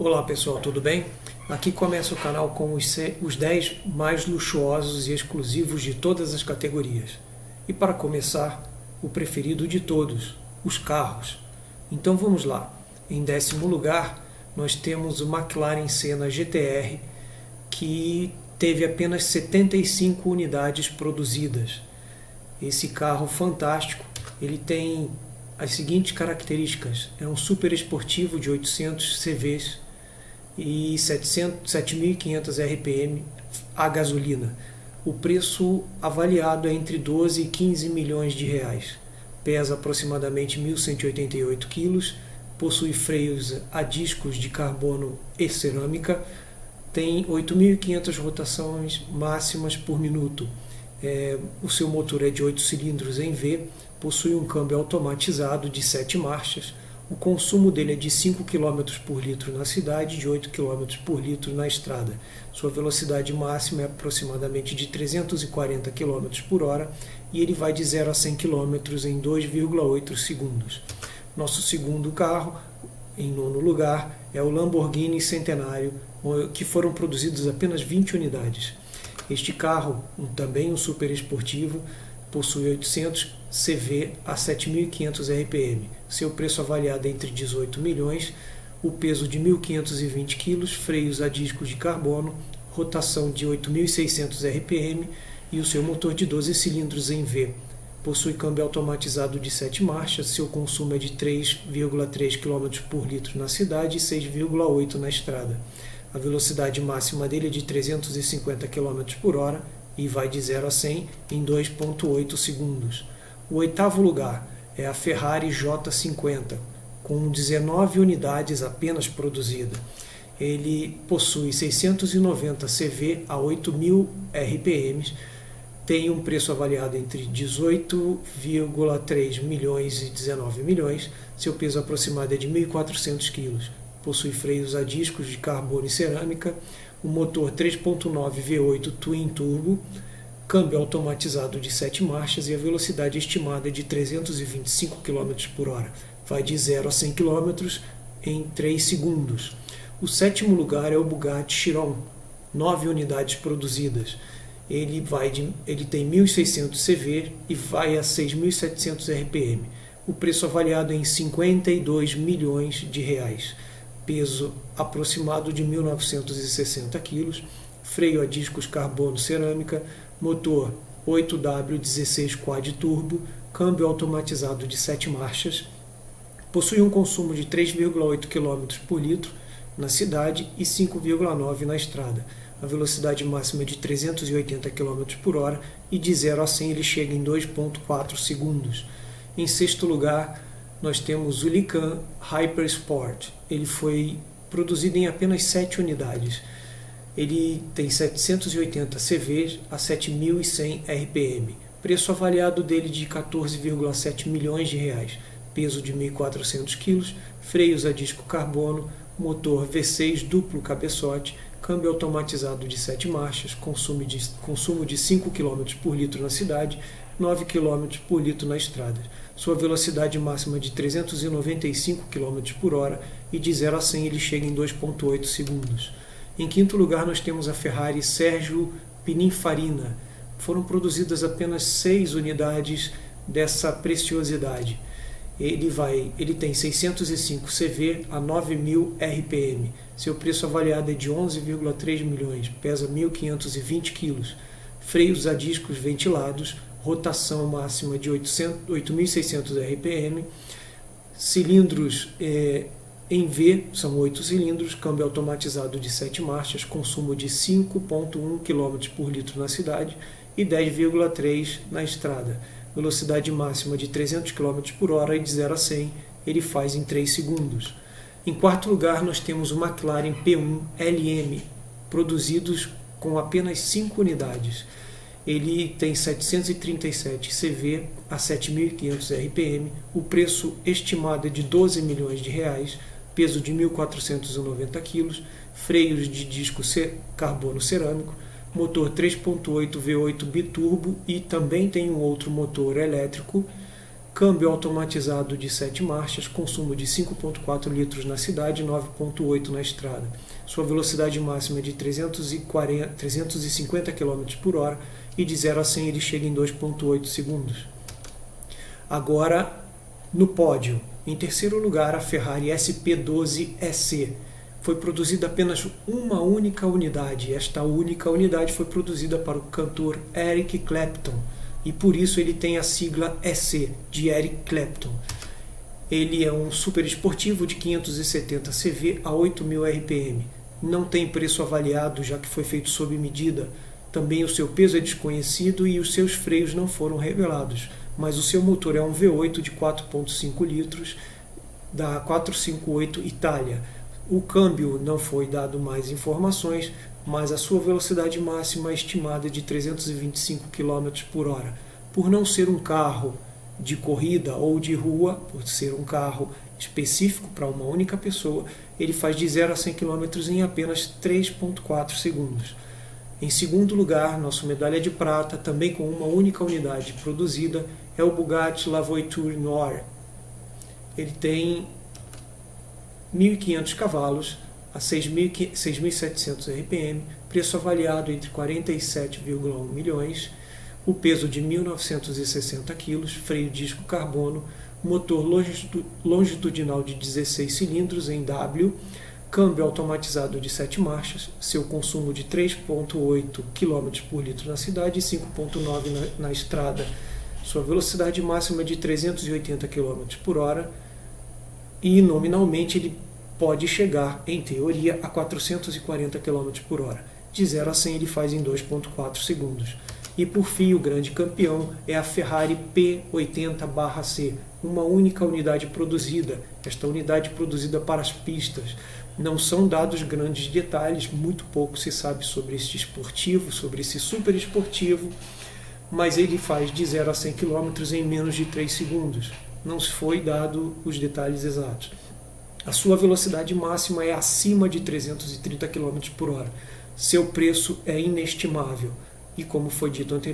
Olá pessoal, tudo bem? Aqui começa o canal com os 10 mais luxuosos e exclusivos de todas as categorias. E para começar, o preferido de todos, os carros. Então vamos lá. Em 10º lugar, nós temos o McLaren Senna GT-R, que teve apenas 75 unidades produzidas. Esse carro fantástico, ele tem as seguintes características: é um super esportivo de 800 CVs e 7.500 RPM a gasolina. O preço avaliado é entre 12 e 15 milhões de reais. Pesa aproximadamente 1.188 quilos, possui freios a discos de carbono e cerâmica, tem 8.500 rotações máximas por minuto. O seu motor é de 8 cilindros em V, possui um câmbio automatizado de 7 marchas. O consumo dele é de 5 km por litro na cidade e de 8 km por litro na estrada. Sua velocidade máxima é aproximadamente de 340 km por hora e ele vai de 0 a 100 km em 2,8 segundos. Nosso segundo carro, em 9º lugar, é o Lamborghini Centenário, que foram produzidos apenas 20 unidades. Este carro, também um super esportivo, possui 800 CV a 7.500 RPM. Seu preço avaliado é entre 18 milhões, o peso de 1.520 kg, freios a discos de carbono, rotação de 8.600 RPM e o seu motor de 12 cilindros em V. Possui câmbio automatizado de 7 marchas, seu consumo é de 3,3 km por litro na cidade e 6,8 na estrada. A velocidade máxima dele é de 350 km por hora e vai de 0 a 100 em 2,8 segundos. O 8º lugar é a Ferrari J50, com 19 unidades apenas produzidas. Ele possui 690 CV a 8.000 RPM, tem um preço avaliado entre 18,3 milhões e 19 milhões, seu peso aproximado é de 1.400 kg. Possui freios a discos de carbono e cerâmica, um motor 3.9 V8 Twin Turbo, câmbio automatizado de 7 marchas e a velocidade estimada é de 325 km por hora. Vai de 0 a 100 km em 3 segundos. O 7º lugar é o Bugatti Chiron, 9 unidades produzidas. Ele tem 1.600 CV e vai a 6.700 RPM. O preço avaliado é em 52 milhões de reais. Peso aproximado de 1.960 kg, freio a discos carbono cerâmica, motor 8W16 Quad Turbo, câmbio automatizado de 7 marchas, possui um consumo de 3,8 km por litro na cidade e 5,9 na estrada. A velocidade máxima é de 380 km por hora e de 0 a 100 ele chega em 2,4 segundos. Em 6º lugar, nós temos o Lykan Hyper Sport. Ele foi produzido em apenas 7 unidades. Ele tem 780 CV a 7.100 RPM. Preço avaliado dele de 14,7 milhões de reais. Peso de 1.400 kg, freios a disco carbono, motor V6 duplo cabeçote, câmbio automatizado de 7 marchas, consumo de 5 km por litro na cidade, 9 km por litro na estrada. Sua velocidade máxima é de 395 km por hora e de 0 a 100 ele chega em 2,8 segundos. Em 5º lugar nós temos a Ferrari Sergio Pininfarina. Foram produzidas apenas 6 unidades dessa preciosidade. Ele tem 605 CV a 9.000 RPM. Seu preço avaliado é de 11,3 milhões, pesa 1.520 kg. Freios a discos ventilados, rotação máxima de 8.600 RPM, cilindros em V, são 8 cilindros, câmbio automatizado de 7 marchas, consumo de 5,1 km por litro na cidade e 10,3 na estrada. Velocidade máxima de 300 km por hora e de 0 a 100 ele faz em 3 segundos. Em 4º lugar nós temos o McLaren P1 LM, produzidos com apenas 5 unidades. Ele tem 737 CV a 7.500 RPM, o preço estimado é de 12 milhões de reais, peso de 1.490 kg, freios de disco carbono cerâmico, motor 3.8 V8 biturbo e também tem um outro motor elétrico câmbio automatizado de 7 marchas, consumo de 5,4 litros na cidade e 9,8 na estrada. Sua velocidade máxima é de 350 km por hora e de 0 a 100 ele chega em 2,8 segundos. Agora, no pódio, em terceiro lugar, a Ferrari SP12 EC. Foi produzida apenas uma única unidade. Esta única unidade foi produzida para o cantor Eric Clapton e por isso ele tem a sigla EC, de Eric Clapton. Ele é um super esportivo de 570 CV a 8.000 RPM. Não tem preço avaliado, já que foi feito sob medida. Também o seu peso é desconhecido e os seus freios não foram revelados, mas o seu motor é um V8 de 4,5 litros da 458 Itália. O câmbio não foi dado mais informações, mas a sua velocidade máxima é estimada de 325 km por hora. Por não ser um carro de corrida ou de rua, por ser um carro específico para uma única pessoa, ele faz de 0 a 100 km em apenas 3,4 segundos. Em segundo lugar, nossa medalha de prata, também com uma única unidade produzida, é o Bugatti La Voiture Noire. Ele tem 1.500 cavalos a 6.700 RPM, preço avaliado entre 47,1 milhões, o peso de 1.960 kg, freio disco carbono, motor longitudinal de 16 cilindros em W, câmbio automatizado de 7 marchas, seu consumo de 3,8 km por litro na cidade e 5,9 na estrada. Sua velocidade máxima é de 380 km por hora e nominalmente ele pode chegar, em teoria, a 440 km por hora. De 0 a 100 ele faz em 2,4 segundos. E por fim, o grande campeão é a Ferrari P80/C, uma única unidade produzida. Esta unidade produzida para as pistas. Não são dados grandes detalhes, muito pouco se sabe sobre este esportivo, sobre esse super esportivo, mas ele faz de 0 a 100 km em menos de 3 segundos. Não se foi dado os detalhes exatos. A sua velocidade máxima é acima de 330 km por hora. Seu preço é inestimável. E como foi dito anteriormente,